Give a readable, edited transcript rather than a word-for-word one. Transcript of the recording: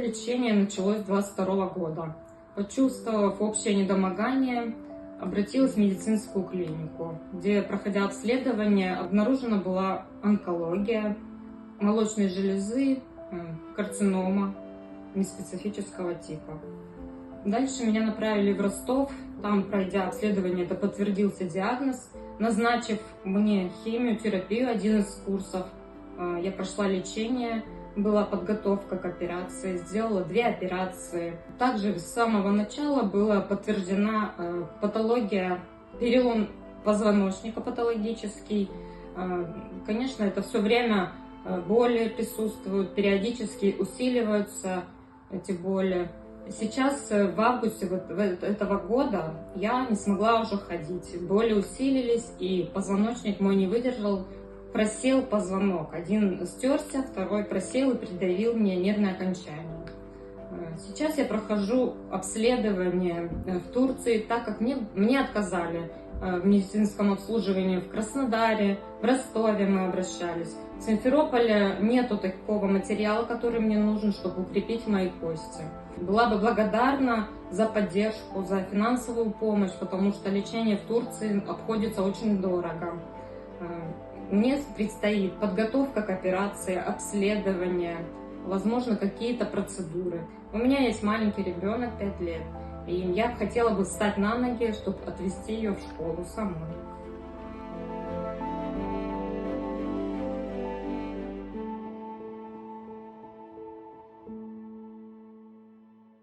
лечение началось с 22 года. Почувствовав общее недомогание, обратилась в медицинскую клинику, где, проходя обследование, обнаружена была онкология молочной железы, карцинома неспецифического типа. Дальше меня направили в Ростов. Там, пройдя обследование, это подтвердился диагноз, назначив мне химиотерапию, один из курсов. Я прошла лечение, была подготовка к операции, сделала 2 операции. Также с самого начала была подтверждена патология, перелом позвоночника патологический. Конечно, это все время боли присутствуют, периодически усиливаются эти боли. Сейчас, в августе этого года, я не смогла уже ходить. Боли усилились, и позвоночник мой не выдержал, просел позвонок. Один стерся, второй просел и придавил мне нервное окончание. Сейчас я прохожу обследование в Турции, так как мне отказали в медицинском обслуживании в Краснодаре, в Ростове мы обращались. В Симферополе нету такого материала, который мне нужен, чтобы укрепить мои кости. Была бы благодарна за поддержку, за финансовую помощь, потому что лечение в Турции обходится очень дорого. Мне предстоит подготовка к операции, обследование, возможно, какие-то процедуры. У меня есть маленький ребенок, 5 лет, и я хотела бы встать на ноги, чтобы отвезти ее в школу самой.